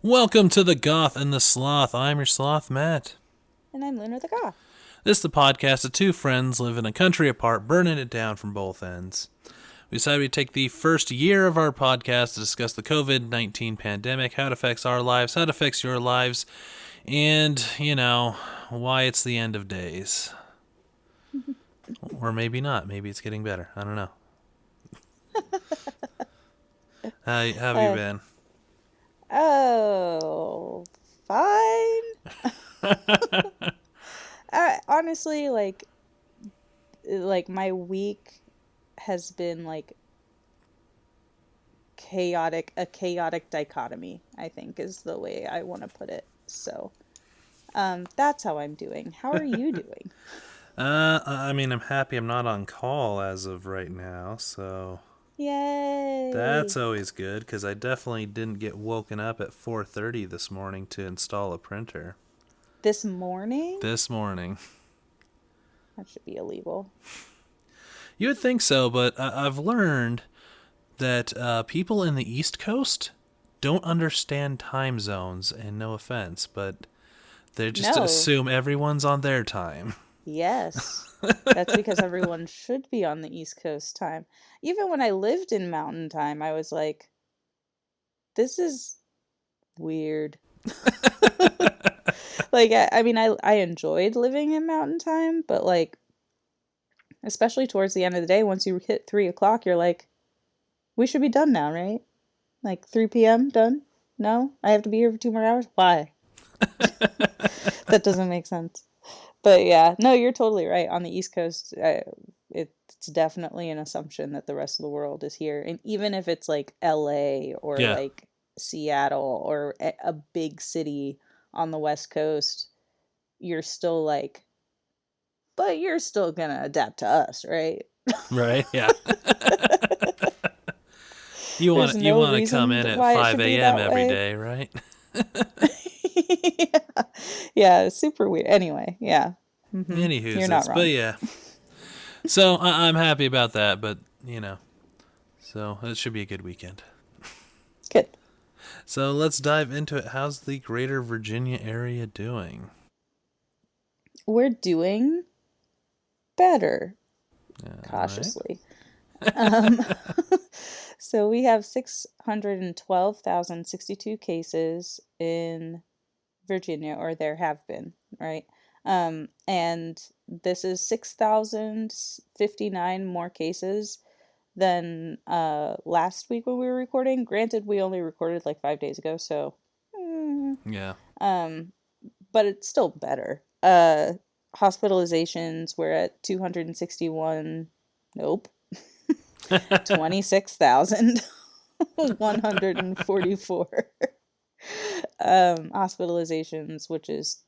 Welcome to the Goth and the Sloth. I'm your Sloth, Matt. And I'm Lunar the Goth. This is the podcast of two friends living a country apart, burning it down from both ends. We decided we'd take the first year of our podcast to discuss the COVID-19 pandemic, how it affects our lives, how it affects your lives, and, why it's the end of days. Or maybe not. Maybe it's getting better. I don't know. How have you been? Oh, fine. Honestly, like my week has been like chaotic, a chaotic dichotomy, I think is the way I want to put it. So, that's how I'm doing. How are you doing? I'm happy I'm not on call as of right now, so that's Yay. always good, because I definitely didn't get woken up at 4:30 this morning to install a printer. This morning? This morning. That should be illegal. You would think so, but I've learned that people in the East Coast don't understand time zones, and no offense, but they just No. assume everyone's on their time. Yes. That's because everyone should be on the East Coast time. Even when I lived in Mountain Time, I was like, this is weird. Like, I enjoyed living in Mountain Time, but like, especially towards the end of the day, once you hit 3 o'clock, you're like, we should be done now, right? Like 3 p.m. done? No? I have to be here for 2 more hours? Why? That doesn't make sense. But yeah, no, you're totally right. On the East Coast, it's definitely an assumption that the rest of the world is here. And even if it's like LA or Yeah, like Seattle or a big city on the West Coast, you're still like, but you're still gonna adapt to us, right? right? Yeah. You There's want you no want to come reason in at why it 5 should be a.m. that every way. day, right? Yeah. Yeah, it's super weird. Anyway, yeah. Any You're not whoozits, but wrong. yeah. So I'm happy about that, but so it should be a good weekend. Good. So let's dive into it. How's the greater Virginia area doing? We're doing better, All right. cautiously. Um, so we have 612,062 cases in Virginia, or there have been, right? And this is 6,059 more cases than last week when we were recording. Granted, we only recorded like 5 days ago, so Yeah. um, but it's still better. Hospitalizations were at 261. Nope. 26,144 hospitalizations, which is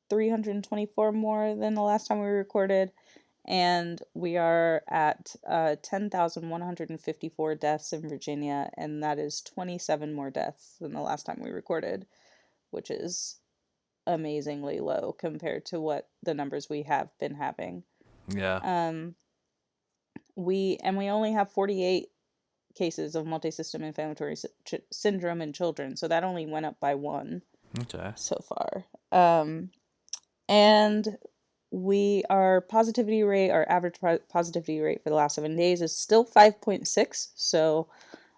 324 more than the last time we recorded. And we are at 10,154 deaths in Virginia, and that is 27 more deaths than the last time we recorded, which is amazingly low compared to what the numbers we have been having. Yeah. Um, we only have 48 cases of multisystem inflammatory syndrome in children, so that only went up by one Okay. so far. And our positivity rate, our average positivity rate for the last 7 days is still 5.6. So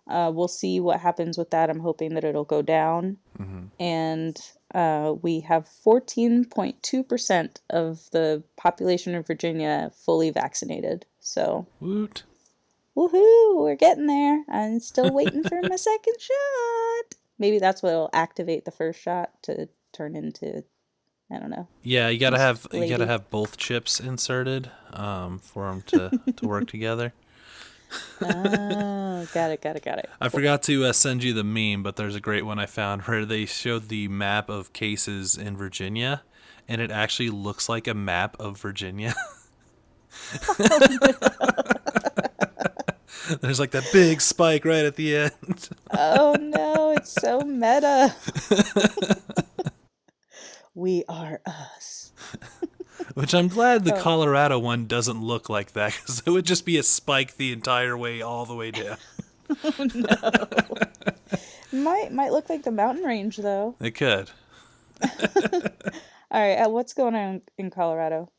we'll see what happens with that. I'm hoping that it'll go down. Mm-hmm. And we have 14.2% of the population of Virginia fully vaccinated. So Woot. woohoo, we're getting there. I'm still waiting for my second shot. Maybe that's what will activate the first shot to turn into, I don't know, Yeah, you gotta this have lady. both chips inserted, for them to work together. Oh, got it, got it, got it. I Cool. forgot to send you the meme, but there's a great one I found where they showed the map of cases in Virginia, and it actually looks like a map of Virginia. Oh no. There's like that big spike right at the end. Oh no, it's so meta. We are us. Which I'm glad the Oh, Colorado one doesn't look like that, because it would just be a spike the entire way, all the way down. oh no. Might look like the mountain range though. It could. All right, what's going on in Colorado?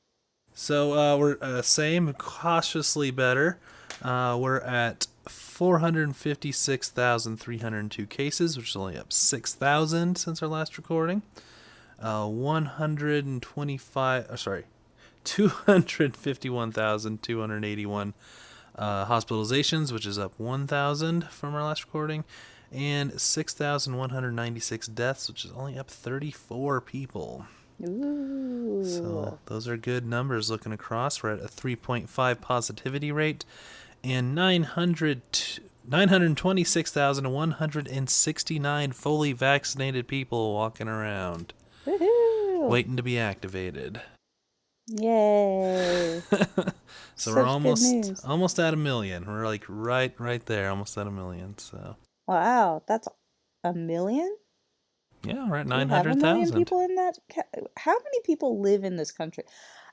So we're same, cautiously better. We're at 456,302 cases, which is only up 6,000 since our last recording. 125, sorry, 251,281 hospitalizations, which is up 1,000 from our last recording, and 6,196 deaths, which is only up 34 people. Ooh. So those are good numbers looking across. We're at a 3.5 positivity rate and 926,169 fully vaccinated people walking around Woohoo! waiting to be activated. Yay! So we're Such good news. almost at 1,000,000. We're like right there, almost at 1,000,000. So Wow, that's 1 million? yeah, we're at Do we have 1 million 900,000. people in that? How many people live in this country?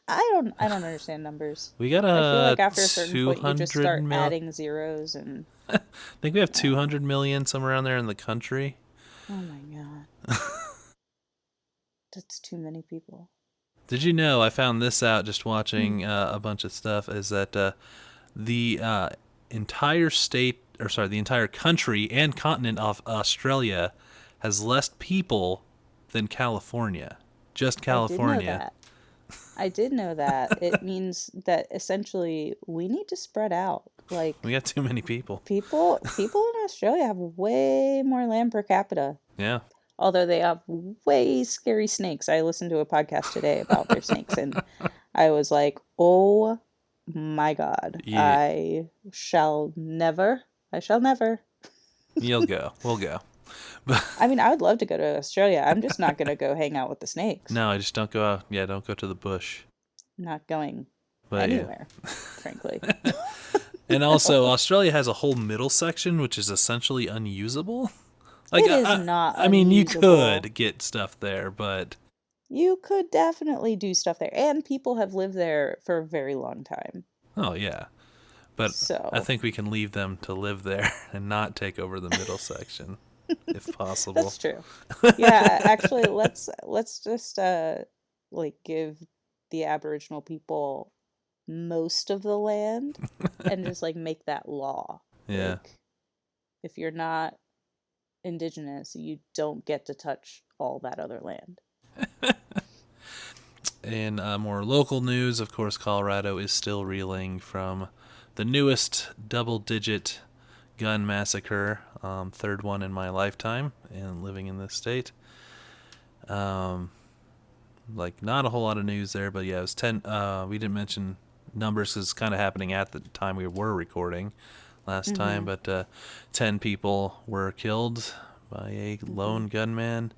I don't understand numbers. We got I feel a like after a certain point, you just 200 start mil. adding zeros and. I think we have I don't know. 200 million somewhere around there in the country. Oh my god, that's too many people. Did you know, I found this out just Hmm. watching a bunch of stuff, is that the entire state, or sorry, the entire country and continent of Australia has less people than California. Just I did know California. that. I did know that. It means that essentially we need to spread out. We Like got too many people. people in Australia have way more land per capita. Yeah. Although they have way scary snakes. I listened to a podcast today about their snakes and I was like, "Oh my God. Yeah. I shall never." You'll go. We'll go. I mean, I would love to go to Australia. I'm just not going to go hang out with the snakes. No, I just don't go out. Yeah, don't go to the bush. Not going But yeah. anywhere, frankly. And also, Australia has a whole middle section, which is essentially unusable. Like, It is not I mean, you unusable. could get stuff there, but You could definitely do stuff there, and people have lived there for a very long time. oh yeah. But I So think we can leave them to live there and not take over the middle section, if possible. that's true. Yeah, actually, let's just like give the Aboriginal people most of the land and just like make that law. Yeah. Like, if you're not indigenous, you don't get to touch all that other land. In more local news, of course, Colorado is still reeling from the newest double-digit gun massacre, third one in my lifetime, and living in this state. Like, not a whole lot of news there, but yeah, it was 10. We didn't mention numbers because it's kind of happening at the time we were recording last time, Mm-hmm. but 10 people were killed by a Mm-hmm. lone gunman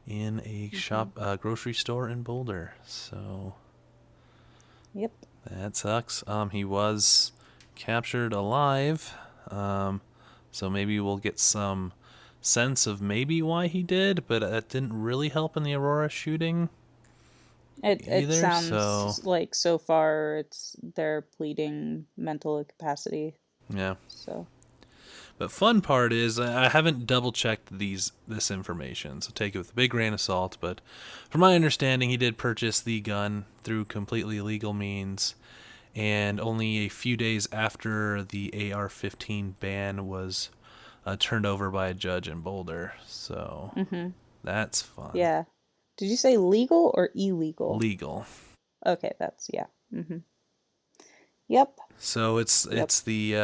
in a Mm-hmm. grocery store in Boulder. So Yep. that sucks. He was captured alive. So maybe we'll get some sense of maybe why he did, but that didn't really help in the Aurora shooting It either. So sounds like so far they're pleading mental incapacity. yeah. So But fun part is I haven't double checked this information, so take it with a big grain of salt. But from my understanding, he did purchase the gun through completely legal means, and only a few days after the AR-15 ban was turned over by a judge in Boulder. So mm-hmm. that's fun. Yeah. Did you say legal or illegal? Legal. Okay, that's yeah. Mm-hmm. Yep. So Yep. it's the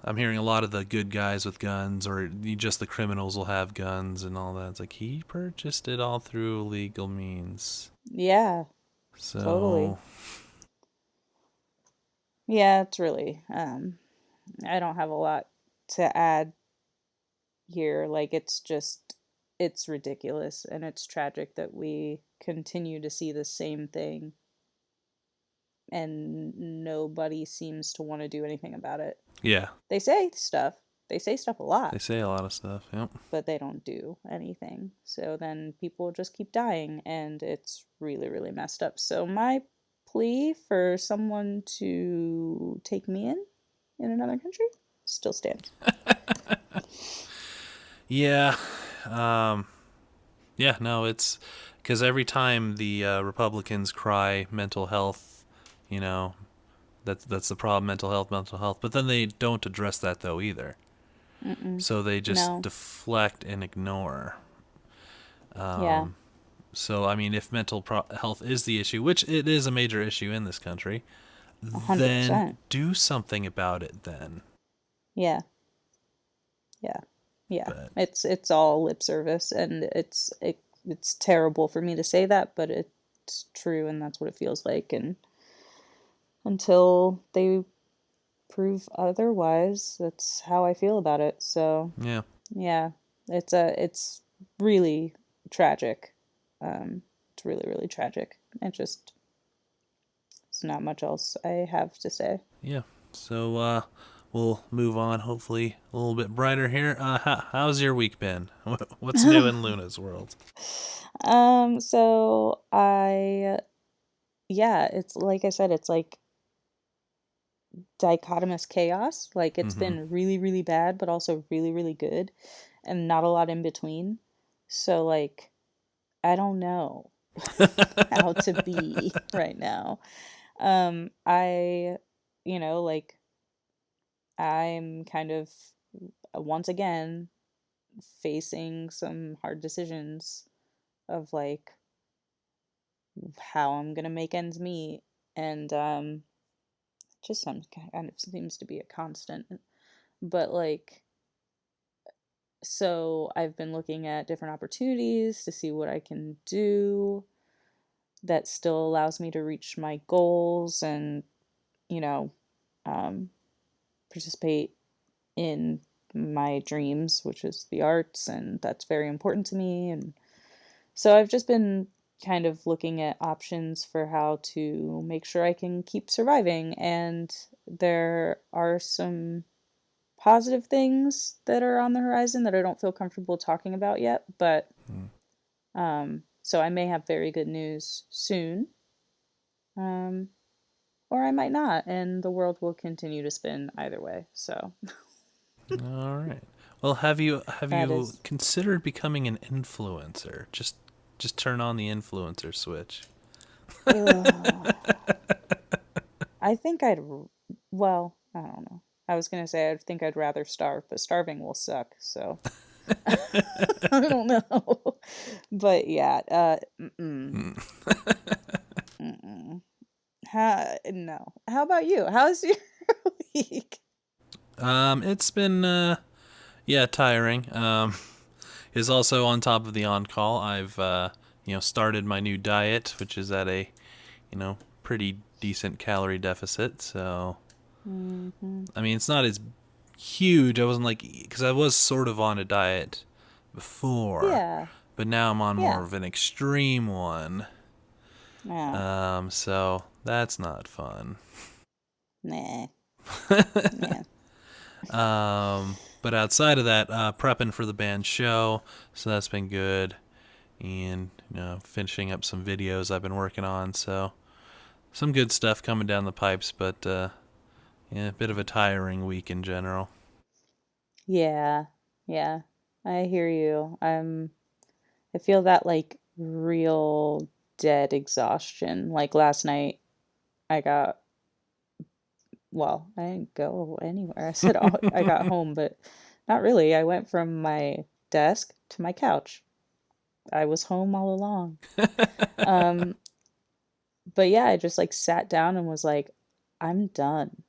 I'm hearing a lot of the good guys with guns, or just the criminals will have guns and all that. It's like he purchased it all through legal means. Yeah, So totally. Yeah, it's really I don't have a lot to add here. Like it's ridiculous and it's tragic that we continue to see the same thing and nobody seems to want to do anything about it. yeah, They say stuff. They say stuff a they lot, say a lot of stuff. Yep. but they don't do anything. So then people just keep dying and it's really, really messed up. So my plea for someone to take me in another country still stands. Yeah. Um, yeah, no, it's because every time the Republicans cry mental health, you know, that's the problem, mental health, mental health. But then they don't address that though either. Mm-mm. So they just No. deflect and ignore. Yeah. So I mean, if health is the issue, which it is a major issue in this country, then 100%. do something about it. Then, Yeah. Yeah. Yeah. but It's all lip service, and it's terrible for me to say that, but it's true, and that's what it feels like. And until they prove otherwise, that's how I feel about it. So, yeah, yeah, it's really tragic. It's really, really tragic. It just, there's not much else I have to say. yeah. So we'll move on. Hopefully, a little bit brighter here. How's your week been? What's new in Luna's world? So yeah, it's like I said, it's like dichotomous chaos. Like it's Mm-hmm. been really, really bad, but also really, really good, and not a lot in between. So like, I don't know how to be right now. I, like I'm kind of once again facing some hard decisions of like how I'm gonna make ends meet, and just some kind of seems to be a constant. But like, so I've been looking at different opportunities to see what I can do that still allows me to reach my goals and, you know, um, participate in my dreams, which is the arts, and that's very important to me. And so I've just been kind of looking at options for how to make sure I can keep surviving. And there are some positive things that are on the horizon that I don't feel comfortable talking about yet, but so I may have very good news soon. Um, or I might not, and the world will continue to spin either way. So All right. Well, have you that is. considered becoming an influencer? Just turn on the influencer switch. Ugh. I think well, I don't know. I was gonna say I think I'd rather starve, but starving will suck. So I don't know. But yeah, mm-mm. No. How about you? How's your week? It's been yeah, tiring. Is also on top of the on call. I've started my new diet, which is at a pretty decent calorie deficit. So Hmm. I mean, it's not as huge. I wasn't like because I was sort of on a diet before, Yeah, but now I'm on more yeah. of an extreme one. Yeah. So that's not fun. Nah. Nah. But outside of that, prepping for the band show, so that's been good, and finishing up some videos I've been working on. So some good stuff coming down the pipes, but yeah, a bit of a tiring week in general. Yeah. Yeah. I hear you. I feel that like real dead exhaustion. Like last night I got well, I didn't go anywhere. I said I got home, but not really. I went from my desk to my couch. I was home all along. Um, but yeah, I just like sat down and was like, I'm done.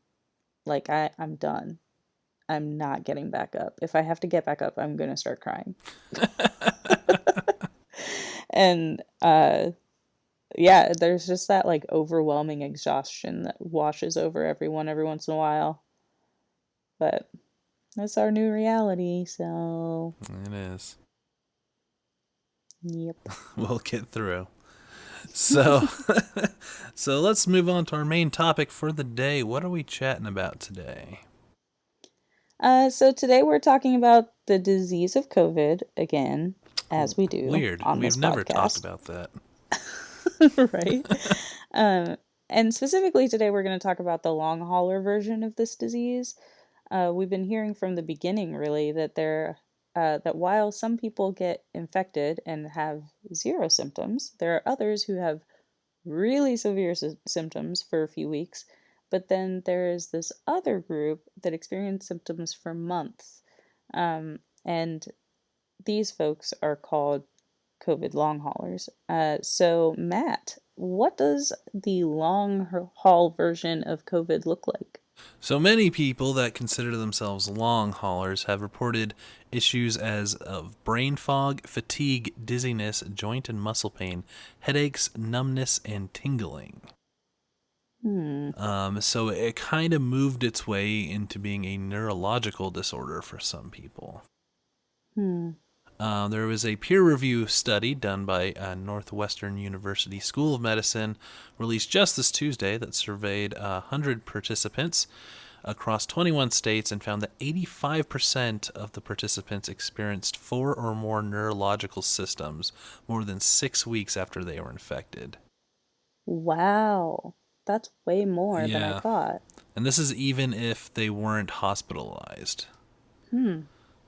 Like I'm done. I'm not getting back up. If I have to get back up, I'm gonna start crying. And yeah, there's just that like overwhelming exhaustion that washes over everyone every once in a while. But that's our new reality, so It is. yep. We'll get through. So, so let's move on to our main topic for the day. What are we chatting about today? So today we're talking about the disease of COVID again, as we do Weird. on We've this never talked podcast, about that. right? Um, and specifically today we're going to talk about the long hauler version of this disease. We've been hearing from the beginning, really, that there. that while some people get infected and have zero symptoms, there are others who have really severe symptoms for a few weeks. But then there is this other group that experience symptoms for months. And these folks are called COVID long haulers. So, Matt, what does the long haul version of COVID look like? So many people that consider themselves long haulers have reported issues as of brain fog, fatigue, dizziness, joint and muscle pain, headaches, numbness, and tingling. Hmm. So it kind of moved its way into being a neurological disorder for some people. Hmm. There was a peer review study done by Northwestern University School of Medicine, released just this Tuesday, that surveyed 100 participants across 21 states and found that 85% of the participants experienced 4 or more neurological symptoms more than 6 weeks after they were infected. Wow. That's way more than I Yeah. thought. And this is even if they weren't hospitalized. Hmm.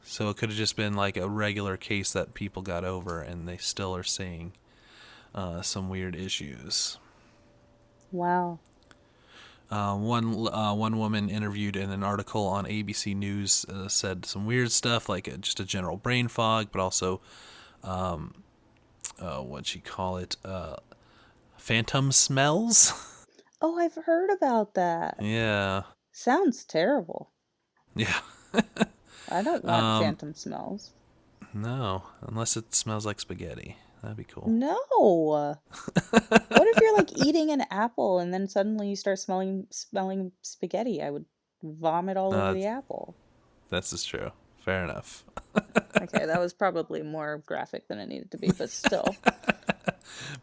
So it could have just been like a regular case that people got over and they still are seeing some weird issues. Wow. One woman interviewed in an article on ABC News said some weird stuff like just a general brain fog, but also what'd she call it? Phantom smells. Oh, I've heard about that. Yeah, Sounds terrible. yeah. I don't want phantom smells. No, unless it smells like spaghetti. That'd be cool. No. What if you're like eating an apple and then suddenly you start smelling spaghetti? I would vomit all over Uh, the apple. that's just true. Fair enough. Okay, that was probably more graphic than it needed to be, but still.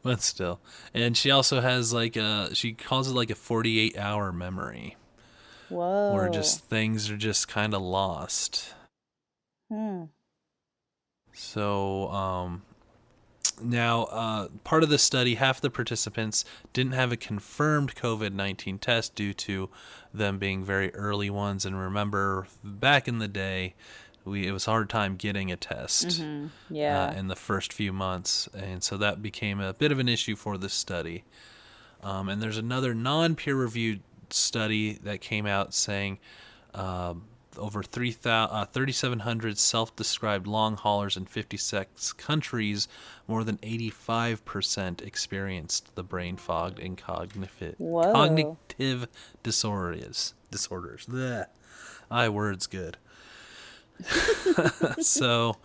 But still. And she also has like she calls it like a 48-hour memory where just Whoa. things are just kind of lost. Hmm. So, now, part of the study, half the participants didn't have a confirmed COVID-19 test due to them being very early ones. And remember, back in the day, it was a hard time getting a test Mm-hmm. Yeah. in the first few months, and so that became a bit of an issue for this study. And there's another non-peer-reviewed study that came out saying over 3,700 self-described long haulers in 56 countries, more than 85% experienced the brain fog and Whoa. cognitive disorders. Blech. Words good. So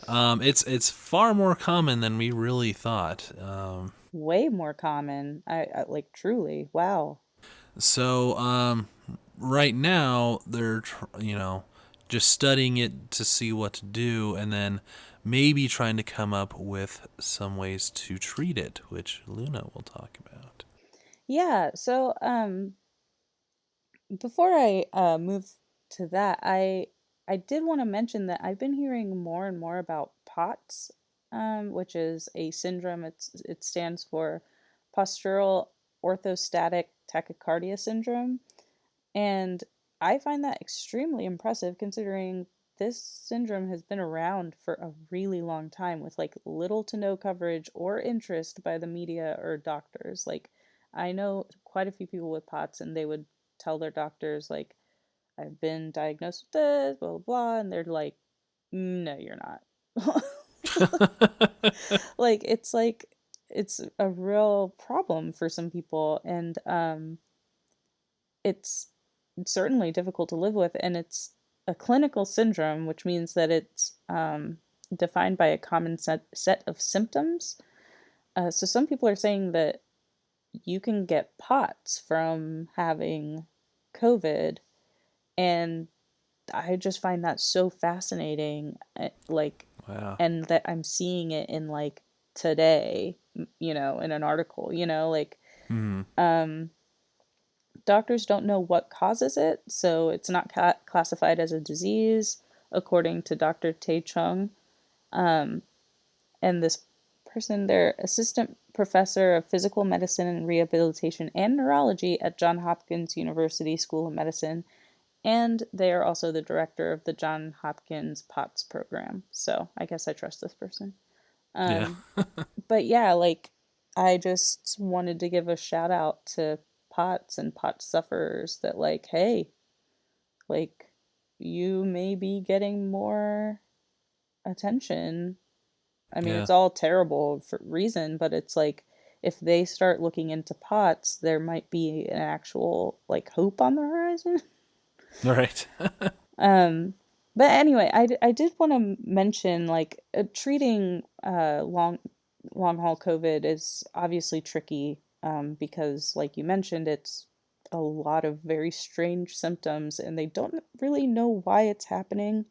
it's far more common than we really thought. Way more common. I like truly. Wow. So right now they're just studying it to see what to do, and then maybe trying to come up with some ways to treat it, which Luna will talk about. Yeah, so before I move to that, I did want to mention that I've been hearing more and more about POTS, which is a syndrome. It stands for Postural Orthostatic Tachycardia syndrome, and I find that extremely impressive considering this syndrome has been around for a really long time with like little to no coverage or interest by the media or doctors. Like, I know quite a few people with POTS, and they would tell their doctors, like, I've been diagnosed with this, blah, blah, blah. And they're like, no, you're not. Like, it's a real problem for some people. And it's certainly difficult to live with, and it's a clinical syndrome, which means that it's defined by a common set of symptoms. So some people are saying that you can get POTS from having COVID, and I just find that so fascinating. Like, Wow. and that I'm seeing it in like today, in an article, like Hmm. um doctors don't know what causes it, so it's not classified as a disease, according to Dr. Tae Chung. Um, and this person, they're assistant professor of physical medicine and rehabilitation and neurology at Johns Hopkins University School of Medicine. And they are also the director of the John Hopkins POTS program. So I guess I trust this person. Yeah. Um, but yeah, like I just wanted to give a shout out to POTS and POTS sufferers that, like, hey, like you may be getting more attention. I mean, Yeah. it's all terrible for reason, but it's like if they start looking into POTS, there might be an actual like hope on the horizon. Right. Um, but anyway, I did want to mention like treating long haul COVID is obviously tricky because, like you mentioned, it's a lot of very strange symptoms and they don't really know why it's happening.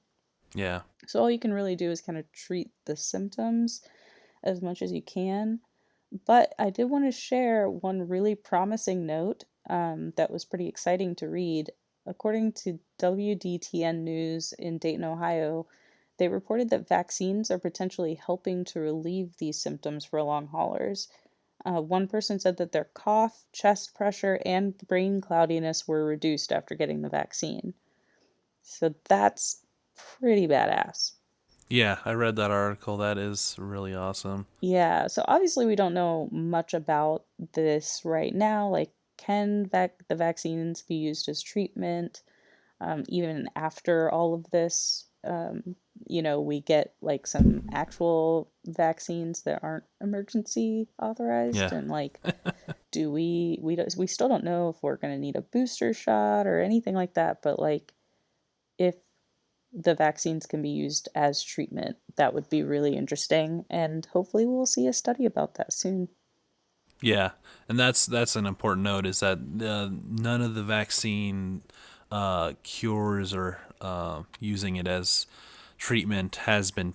Yeah. So all you can really do is kind of treat the symptoms as much as you can. But I did want to share one really promising note that was pretty exciting to read. According to WDTN News in Dayton, Ohio, they reported that vaccines are potentially helping to relieve these symptoms for long haulers. One person said that their cough, chest pressure, and brain cloudiness were reduced after getting the vaccine. So that's pretty badass. Yeah, I read that article. That is really awesome. Yeah, so obviously we don't know much about this right now. Like, can the vaccines be used as treatment even after all of this? We get like some actual vaccines that aren't emergency authorized, Yeah. and like, do we still don't know if we're going to need a booster shot or anything like that. But like, if the vaccines can be used as treatment, that would be really interesting. And hopefully, we'll see a study about that soon. Yeah, and that's an important note is that none of the vaccine cures or using it as treatment has been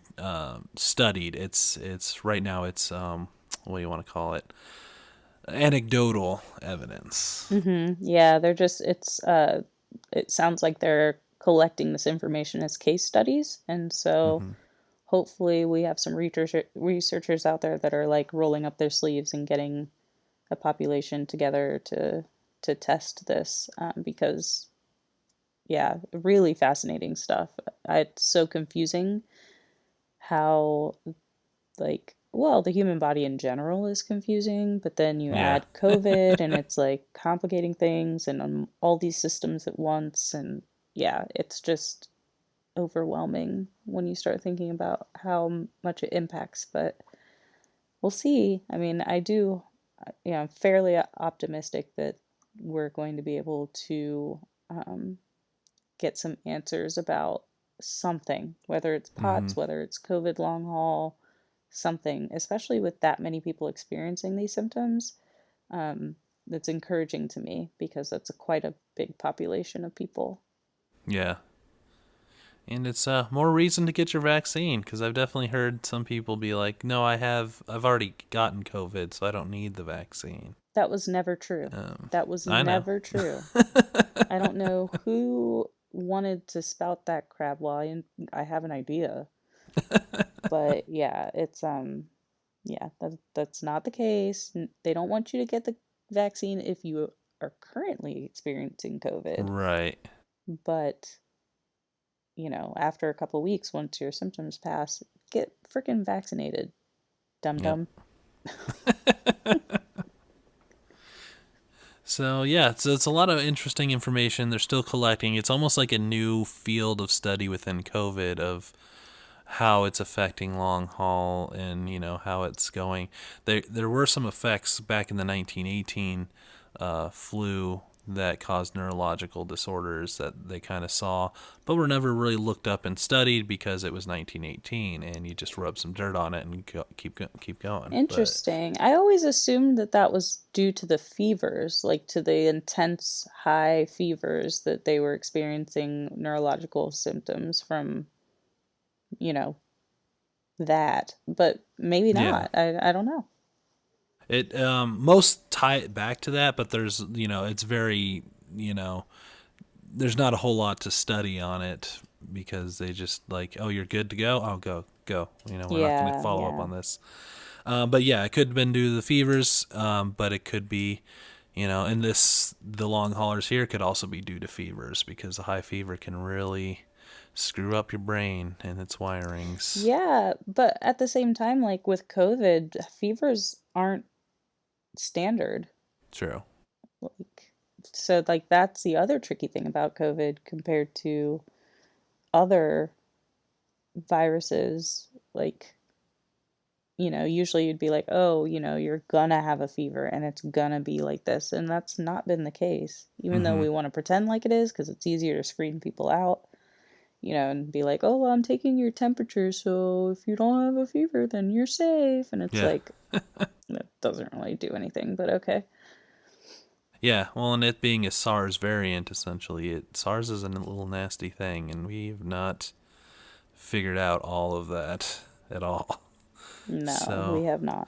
studied. It's right now it's what do you want to call it? Anecdotal evidence. Yeah, it sounds like they're collecting this information as case studies. And so Hmm. hopefully, we have some researchers out there that are like rolling up their sleeves and getting a population together to test this because yeah, really fascinating stuff. It's so confusing how, like, well, the human body in general is confusing, but then you Yeah, add COVID and it's like complicating things and all these systems at once. And yeah, it's just overwhelming when you start thinking about how much it impacts. But we'll see. I mean, I'm fairly optimistic that we're going to be able to um, get some answers about something, whether it's hmm, POTS, whether it's COVID long haul, something, especially with that many people experiencing these symptoms. Um, that's encouraging to me because that's quite a big population of people. yeah, and it's more reason to get your vaccine because I've definitely heard some people be like, "No, I've already gotten COVID, so I don't need the vaccine." That was never true. Um, That was I know. never true. I don't know who wanted to spout that crap. Well, I have an idea, but yeah, yeah, that's not the case. They don't want you to get the vaccine if you are currently experiencing COVID. Right. But, after a couple weeks, once your symptoms pass, get freaking vaccinated, dum Yep. dum. So yeah, it's a lot of interesting information. They're still collecting. It's almost like a new field of study within COVID of how it's affecting long haul and how it's going. There were some effects back in the 1918 flu that caused neurological disorders that they kind of saw, but were never really looked up and studied because it was 1918 and you just rub some dirt on it and keep going. But Interesting. I always assumed that that was due to the fevers, like to the intense high fevers that they were experiencing neurological symptoms from, you know, that. But maybe yeah, not. I don't know. it most tie it back to that, but there's it's very there's not a whole lot to study on it because they just like, oh, you're good to go. Oh, go. We're not going to Yeah, follow up yeah. on this. But yeah, it could have been due to the fevers, but it could be, And the long haulers here could also be due to fevers, because a high fever can really screw up your brain and its wirings. Yeah, but at the same time, like with COVID, fevers aren't standard. True. Like, so like that's the other tricky thing about COVID compared to other viruses. Like, usually you'd be like, oh, you're gonna have a fever and it's gonna be like this. And that's not been the case, even though Mm-hmm. we want to pretend like it is because it's easier to screen people out, and be like, oh, well, I'm taking your temperature. So if you don't have a fever, then you're safe. And it's Yeah. like, that doesn't really do anything, but okay. Yeah, well, and it being a SARS variant, essentially, SARS is a little nasty thing, and we've not figured out all of that at all. No, we So, have not.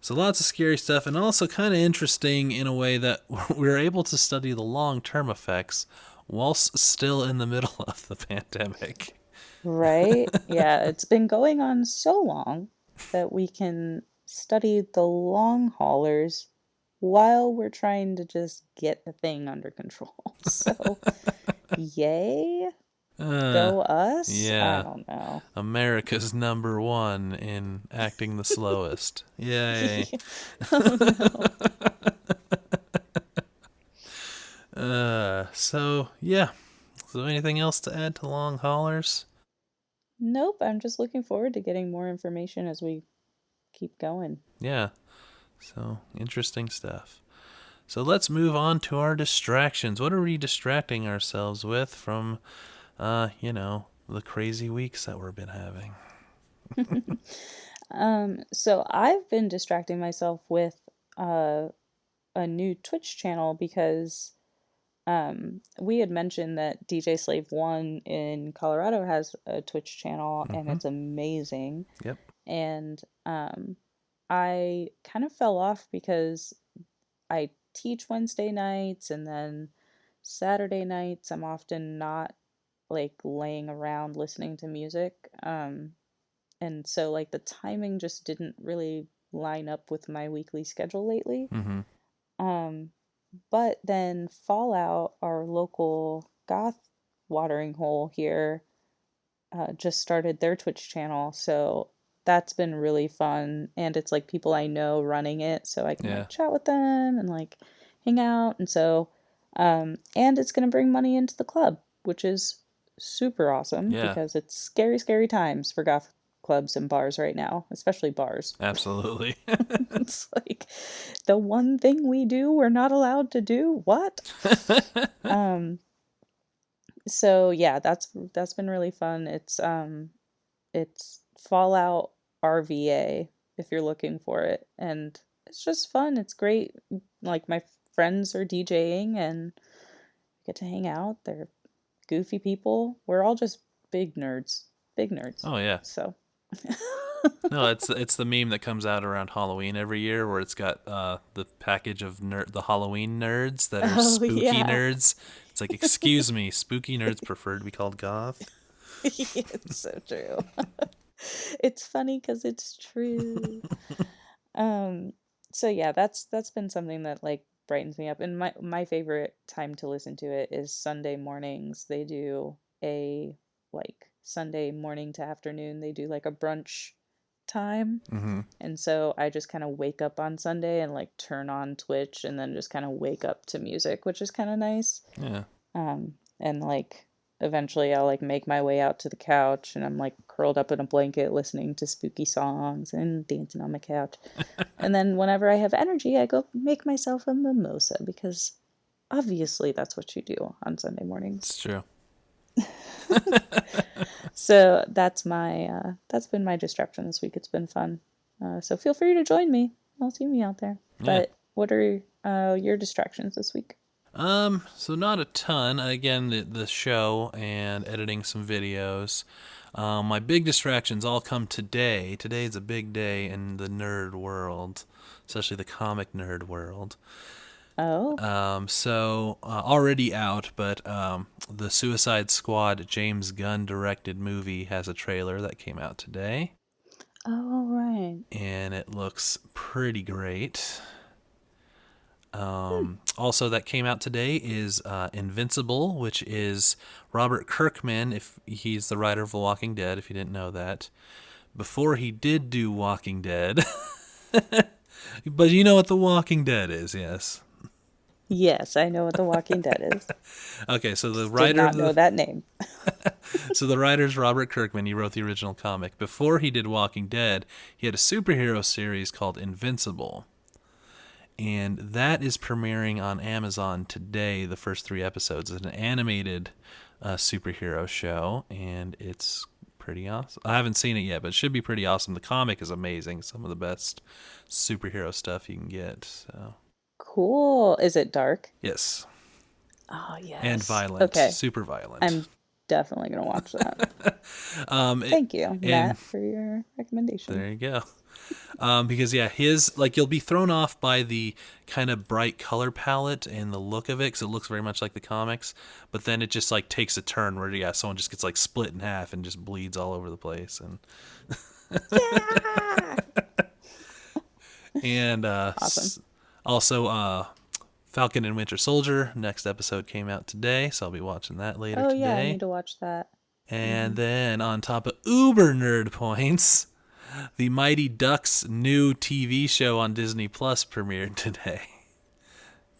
so lots of scary stuff, and also kind of interesting in a way that we're able to study the long-term effects whilst still in the middle of the pandemic. Right? Yeah, it's been going on so long that we can study the long haulers while we're trying to just get the thing under control. So, yay, Uh, go us. I yeah, don't know. America's #1 in acting the slowest. Yay. Oh no. So yeah. So anything else to add to long haulers? Nope, I'm just looking forward to getting more information as we keep going. Yeah. So interesting stuff. So let's move on to our distractions. What are we distracting ourselves with from, the crazy weeks that we've been having? So I've been distracting myself with uh, a new Twitch channel because we had mentioned that DJ Slave One in Colorado has a Twitch channel and Mm-hmm. it's amazing. Yep. And I kind of fell off because I teach Wednesday nights and then Saturday nights I'm often not like laying around listening to music. And so like the timing just didn't really line up with my weekly schedule lately. Mm-hmm. Um, but then Fallout, our local goth watering hole here, just started their Twitch channel. So that's been really fun. And it's like people I know running it. So I can Yeah. like chat with them and like hang out. And so, and it's going to bring money into the club, which is super awesome Yeah. because it's scary, scary times for goth clubs and bars right now, especially bars. Absolutely. It's like the one thing we do we're not allowed to do. What? Um, so yeah, that's been really fun. It's Fallout RVA if you're looking for it. And it's just fun. It's great. Like my friends are DJing and get to hang out. They're goofy people. We're all just big nerds. Big nerds. Oh yeah. So No, it's the meme that comes out around Halloween every year, where it's got the package of the Halloween nerds that are oh spooky yeah. nerds. It's like, excuse me, spooky nerds prefer to be called goth. It's so true. It's funny because it's true. Um, so yeah, that's been something that like brightens me up. And my favorite time to listen to it is Sunday mornings. They do a like Sunday morning to afternoon. They do like a brunch time. Mm-hmm. And so I just kind of wake up on Sunday and like turn on Twitch and then just kind of wake up to music, which is kind of nice. Yeah. And like eventually I'll like make my way out to the couch and I'm like curled up in a blanket listening to spooky songs and dancing on my couch. And then whenever I have energy, I go make myself a mimosa because obviously that's what you do on Sunday mornings. It's true. So that's been my distraction this week. It's been fun. So feel free to join me. I'll see me out there. Yeah. But what are your distractions this week? So not a ton. Again, the show and editing some videos. My big distractions all come today. Today's a big day in the nerd world, especially the comic nerd world. Oh, Already out, but the Suicide Squad James Gunn directed movie has a trailer that came out today, oh right. and it looks pretty great. Also, that came out today is Invincible, which is Robert Kirkman, if he's the writer of The Walking Dead, if you didn't know that. Before he did do Walking Dead. But you know what The Walking Dead is, yes. Yes, I know what The Walking Dead is. Okay, so the Did writer not of know the that name. so the writer's Robert Kirkman. He wrote the original comic. Before he did Walking Dead, he had a superhero series called Invincible. And that is premiering on Amazon today, the first 3 episodes. It's an animated superhero show, and it's pretty awesome. I haven't seen it yet, but it should be pretty awesome. The comic is amazing. Some of the best superhero stuff you can get. So Cool. Is it dark? yes, Oh, and yes. violent, Okay. super violent. I'm definitely going to watch that. It, Thank you, and Matt, for your recommendation. there you go. Because yeah, his like you'll be thrown off by the kind of bright color palette and the look of it, because it looks very much like the comics. But then it just like takes a turn where yeah, someone just gets like split in half and just bleeds all over the place, and Yeah. and Awesome. also Falcon and Winter Soldier next episode came out today, so I'll be watching that later Oh, yeah, I today. need to watch that. And then on top of uber nerd points, the Mighty Ducks new TV show on Disney Plus premiered today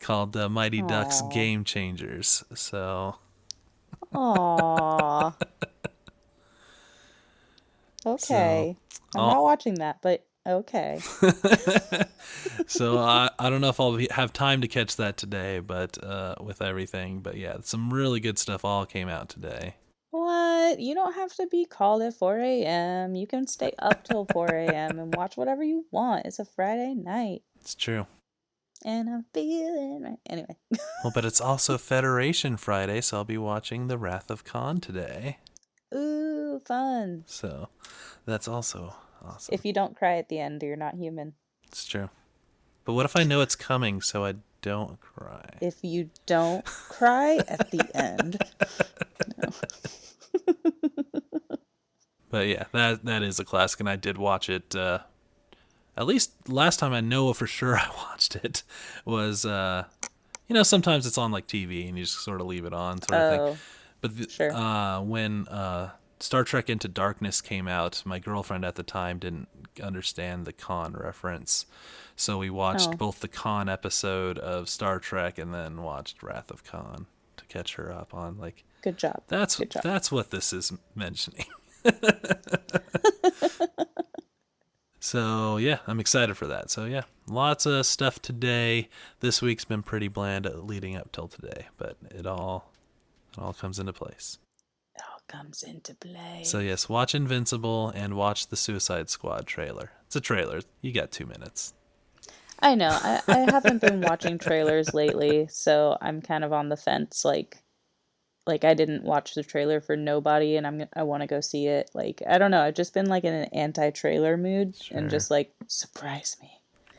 called Mighty Ducks Aw. Game Changers. So, Aw. so, Okay. I'm I'll, not watching that, but okay. so I don't know if have time to catch that today, but with everything. But yeah, some really good stuff all came out today. What? You don't have to be called at 4 a.m. You can stay up till 4 a.m. and watch whatever you want. It's a Friday night. It's true. And I'm feeling right. Anyway. Well, but it's also Federation Friday, so I'll be watching The Wrath of Khan today. Ooh, fun. So that's also awesome. If you don't cry at the end, you're not human. It's true. But what if I know it's coming so I don't cry? If you don't cry at the end. No. But yeah, that is a classic, and I did watch it. At least last time I know for sure I watched it was, sometimes it's on like TV and you just sort of leave it on, sort of thing. Oh, But sure. when Star Trek Into Darkness came out, my girlfriend at the time didn't understand the Khan reference, so we watched Oh, both the Khan episode of Star Trek and then watched Wrath of Khan to catch her up on like good job. that's Good job. that's what this is mentioning. So yeah, I'm excited for that. So yeah, lots of stuff today. This week's been pretty bland leading up till today, but it all comes into place. It all comes into play. So yes, watch Invincible and watch the Suicide Squad trailer. It's a trailer. You got 2 minutes. I know. I haven't been watching trailers lately, so I'm kind of on the fence. Like I didn't watch the trailer for Nobody, and I want to go see it. Like I don't know. I've just been like in an anti-trailer mood, and Sure. just like surprise me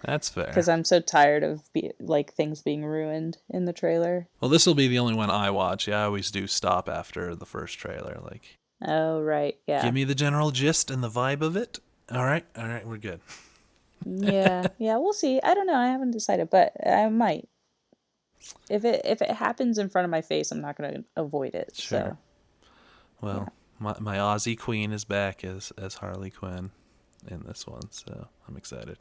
That's because fair. I'm so tired of like things being ruined in the trailer. Well, this will be the only one I watch. Yeah, I always do stop after the first trailer. Like, Oh right, give yeah, me the general gist and the vibe of it. All right, we're good. yeah. We'll see. I don't know. I haven't decided, but I might. If it happens in front of my face, I'm not gonna avoid it. Sure. So yeah, Well, my Aussie queen is back as Harley Quinn in this one, so I'm excited.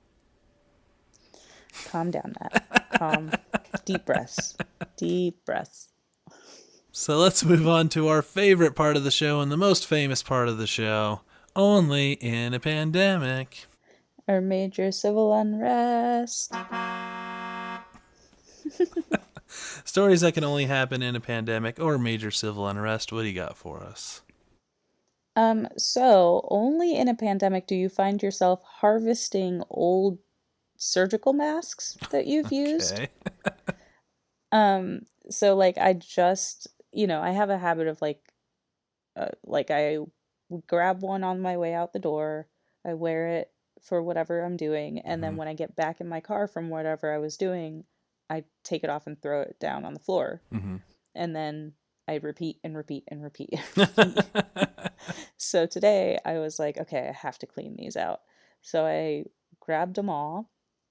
calm down, Matt. Calm. Deep breaths. Deep breaths. So let's move on to our favorite part of the show and the most famous part of the show. Only in a pandemic. Or major civil unrest. Stories that can only happen in a pandemic or major civil unrest. What do you got for us? So only in a pandemic do you find yourself harvesting old surgical masks that you've used. Okay. So like I just, I have a habit of like I would grab one on my way out the door, I wear it for whatever I'm doing, and then Mm-hmm. when I get back in my car from whatever I was doing, I take it off and throw it down on the floor. Mm-hmm. And then I repeat and repeat and repeat and repeat. So today I was like, okay, I have to clean these out. So I grabbed them all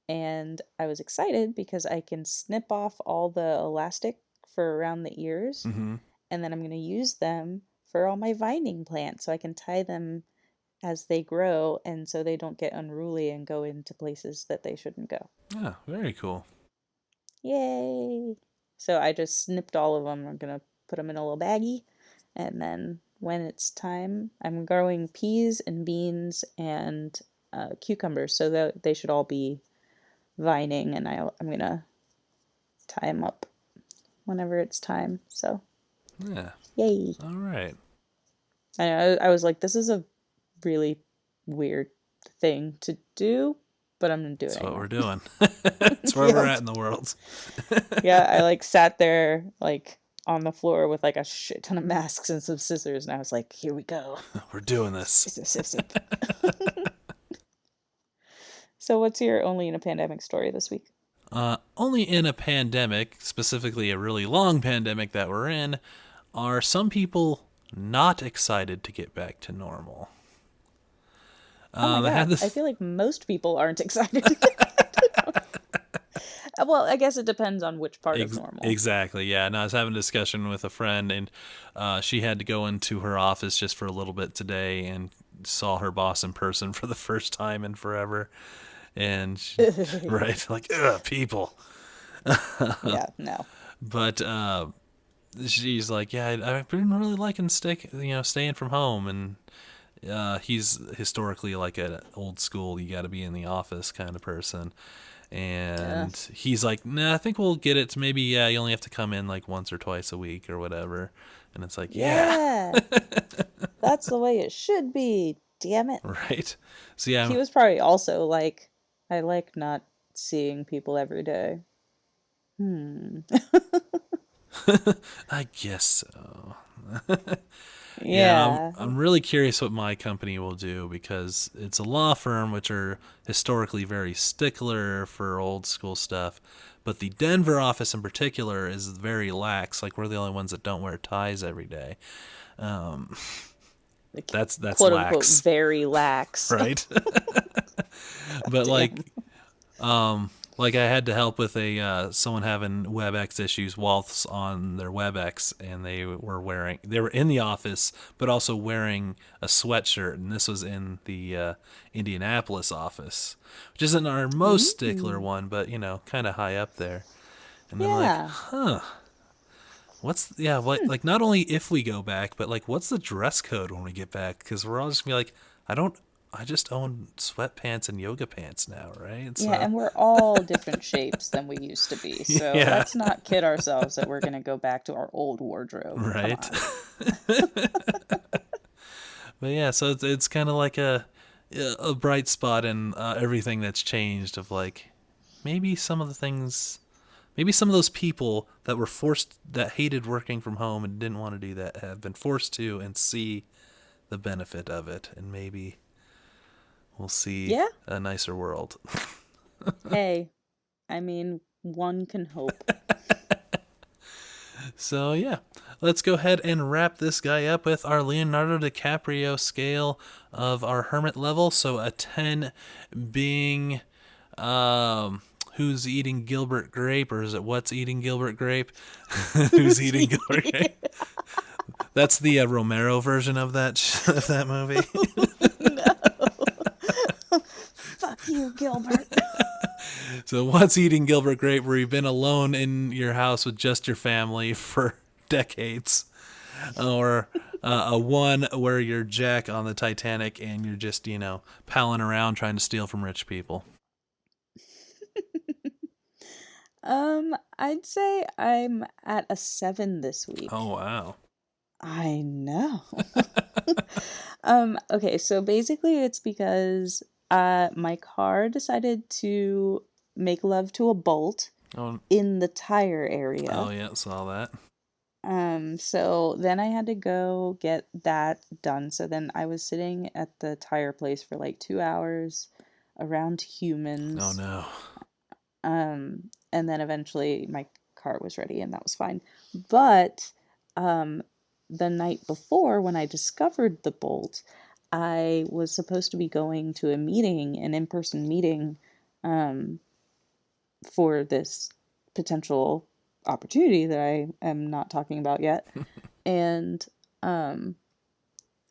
and I was excited because I can snip off all the elastic for around the ears, Mm-hmm. and then I'm going to use them for all my vining plants so I can tie them as they grow and so they don't get unruly and go into places that they shouldn't go. Yeah, very cool. Yay! So I just snipped all of them. I'm going to put them in a little baggie, and then when it's time, I'm growing peas and beans and cucumbers, so that they should all be vining, and I'm going to tie them up whenever it's time. So, Yeah. yay! All right. I was like, this is a really weird thing to do, but I'm gonna do it That's what anyway. we're doing. It's where we're Yep. at in the world. Yeah, I like sat there like on the floor with like a shit ton of masks and some scissors, and I was like, here we go. We're doing this. Zip, zip, zip. So, what's your only in a pandemic story this week? Only in a pandemic, specifically a really long pandemic that we're in, are some people not excited to get back to normal. Oh my I had God, I this feel like most people aren't excited to get back to normal. Well, I guess it depends on which part of normal. exactly, yeah. And I was having a discussion with a friend, and she had to go into her office just for a little bit today, and saw her boss in person for the first time in forever. And right, like people. Yeah, no. But she's like, yeah, I've been really liking staying from home, and he's historically like an old school, you got to be in the office kind of person. Yeah. And he's like, nah, I think we'll get it to maybe, yeah, you only have to come in like once or twice a week or whatever. And it's like, yeah, Yeah. That's the way it should be. Damn it. right. So yeah, He was probably also like, I like not seeing people every day. Hmm. I guess so. Yeah, and Yeah. I'm really curious what my company will do, because it's a law firm which are historically very stickler for old school stuff, but the Denver office in particular is very lax. Like, we're the only ones that don't wear ties every day. Um, Like, that's quote unquote, lax, very lax. right? But Damn. like I had to help with a someone having WebEx issues whilst on their WebEx, and they were in the office but also wearing a sweatshirt, and this was in the Indianapolis office, which isn't our most stickler Ooh. one, but kind of high up there. And I'm like, Yeah. huh, what, like, not only if we go back, but like, what's the dress code when we get back? Because we're all just gonna be like, I just own sweatpants and yoga pants now, right? Yeah, So and we're all different shapes than we used to be. So yeah, let's not kid ourselves that we're going to go back to our old wardrobe. Come right. on. But yeah, so it's kind of like a bright spot in everything that's changed. Of like, maybe some of the things, maybe some of those people that were forced, that hated working from home and didn't want to do that, have been forced to, and see the benefit of it, and maybe we'll see Yeah. a nicer world. Hey, I mean, one can hope. So yeah, let's go ahead and wrap this guy up with our Leonardo DiCaprio scale of our hermit level. So a 10 being who's eating Gilbert Grape, or is it what's eating Gilbert Grape? Who's eating Gilbert Grape? That's the Romero version of of that movie. No. Fuck you, Gilbert. So what's eating Gilbert Grape, where you've been alone in your house with just your family for decades, or a one where you're Jack on the Titanic and you're just palling around trying to steal from rich people. I'd say I'm at a 7 this Oh week. wow. I know. Okay, so basically it's because my car decided to make love to a bolt Oh, in the tire oh area. yeah, saw that. So then I had to go get that done. So then I was sitting at the tire place for like 2 hours around Oh humans. no. And then eventually my car was ready and that was fine. But um, the night before, when I discovered the bolt, I was supposed to be going to a meeting, an in person meeting, for this potential opportunity that I am not talking about yet. And um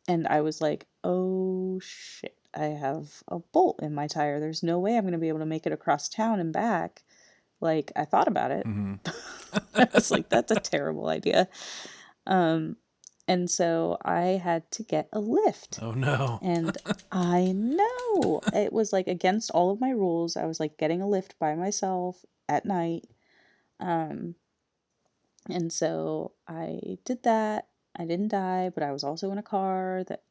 and I was like, "Oh shit. I have a bolt in my tire. There's no way I'm going to be able to make it across town and back." Like, I thought about it. Mm-hmm. I was like, "That's a terrible idea." Um and so I had to get a lift. Oh no. And I know it was like against all of my rules. I was like getting a lift by myself at night. Um, and so I did that. I didn't die, but I was also in a car that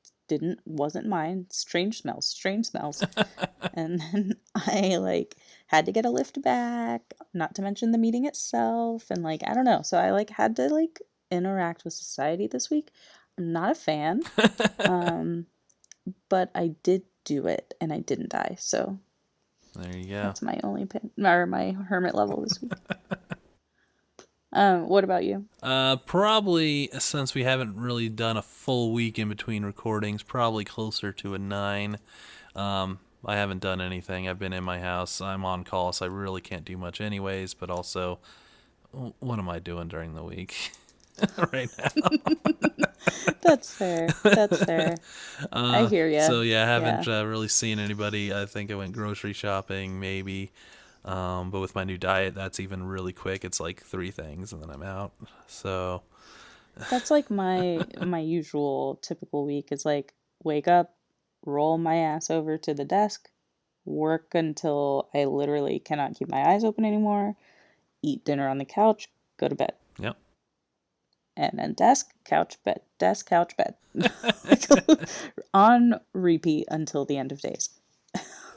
wasn't mine. Strange smells, strange smells. And then I like had to get a lift back, not to mention the meeting itself. And like, I don't know. So I like had to like interact with society this week. I'm not a fan. Um, but I did do it and I didn't die. So There you go. that's my only pin or my hermit level this week. What about you? Probably since we haven't really done a full week in between recordings, probably closer to a 9. I haven't done anything. I've been in my house. I'm on call, so I really can't do much anyways, but also, what am I doing during the week right now? That's fair. That's fair. I hear ya. So yeah, I Yeah. haven't really seen anybody. I think I went grocery shopping, maybe. But with my new diet, that's even really quick. It's like 3 things, and then I'm out. So, That's like my usual typical week is like wake up, roll my ass over to the desk, work until I literally cannot keep my eyes open anymore, eat dinner on the couch, go to bed. yep. And then desk, couch, bed. On repeat until the end of days.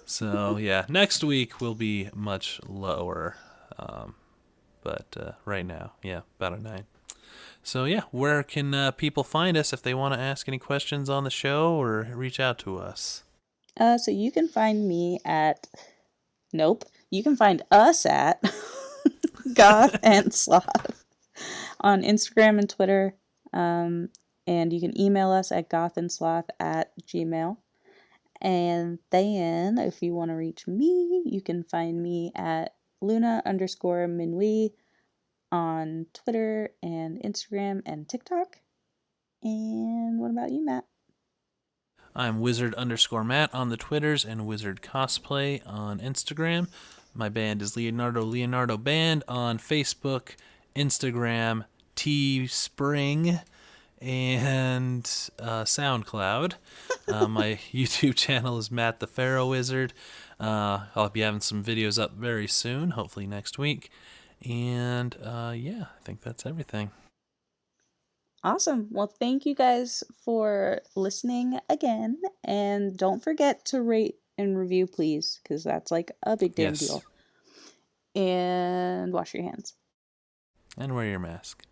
So yeah, next week will be much lower. But right now, yeah, about a 9. So yeah, where can people find us if they want to ask any questions on the show or reach out to us? So you can find me at, nope, you can find us at Goth and Sloth on Instagram and Twitter. Um, and you can email us at gothandsloth@gmail. And then if you want to reach me, you can find me at Luna_Minuit on Twitter and Instagram and TikTok. And what about you, Matt? I'm Wizard_Matt on the Twitters and Wizard Cosplay on Instagram. My band is Leonardo Band on Facebook, Instagram, Teespring, and SoundCloud. My YouTube channel is Matt the Pharaoh Wizard. I'll be having some videos up very soon, hopefully next week. And yeah, I think that's everything. Awesome. Well, thank you guys for listening again. And don't forget to rate and review, please, because that's like a big damn Yes. deal. And wash your hands. And wear your mask.